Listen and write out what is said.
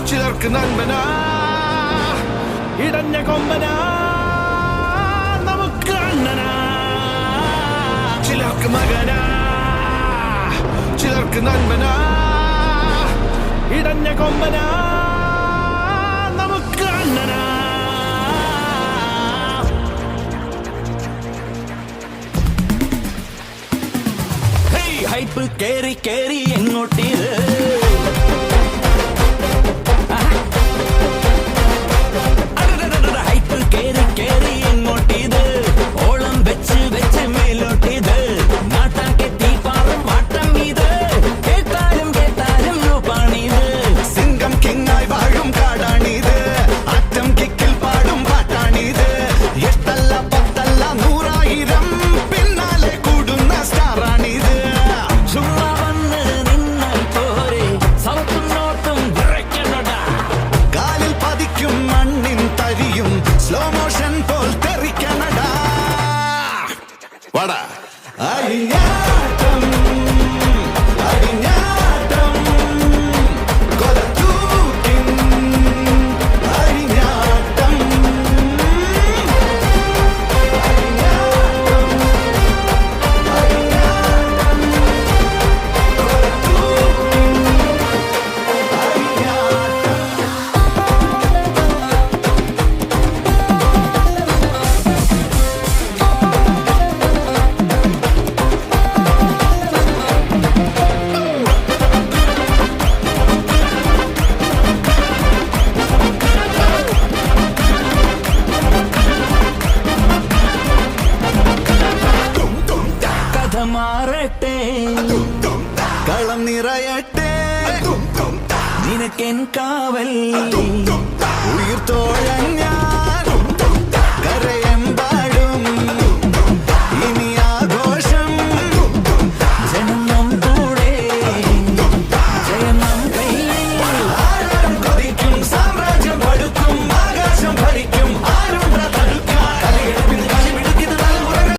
ചിലർക്ക് നന്മനാ ഇടഞ്ഞ കൊമ്പനാ നമുക്ക് അണ്ണനാ ചിലർക്ക് മകനാ ചിലർക്ക് നന്മനാ ഇടഞ്ഞ കൊമ്പനാ നമുക്ക് അണ്ണനാ. ഹൈപ്പ് കേറി കേറി എങ്ങോട്ടേത് ഹൈപ്പ് കേറി കേറി എങ്ങോട്ടേത് ഓളം വെച്ച് വെച്ച് മേലോട്ടേത് നാട്ടാക്കെ തീപ്പാറും പാട്ടം ഇത് കേട്ടാലും കേട്ടാലും രൂപാണിത് സിംഗം കിങ്ങായി വാഴും കാടാണിത് അറ്റം കിക്കിൽ പാടും പാട്ടാണിത് എട്ടല്ല പത്തല്ല 100,000 പിന്നാലെ കൂടുന്ന സ്റ്റാറാണിത്. ചുമ്മാ വന്ന് നിന്നാൽ പോരെ സൗത്തും നോർത്തും വിറയ്ക്കണടാ കാലിൽ പതിക്കും മണ്ണിൻ തരിയും സ്ലോ മോഷൻ പോൽ തെറിക്കണടാ. വടാ അഴിഞ്ഞാട്ടം അഴിഞ്ഞാട്ടം കൊലത്തൂക്കിൻ അഴിഞ്ഞാട്ടം അഴിഞ്ഞാട്ടം അഴിഞ്ഞാട്ടം കൊലത്തൂക്കിൻ അഴിഞ്ഞാട്ടം. കഥ മാറട്ടെ കളം നിറയട്ടെ നിനക്കെൻ കാവൽ ഉയിർ തോഴങ്ങൾ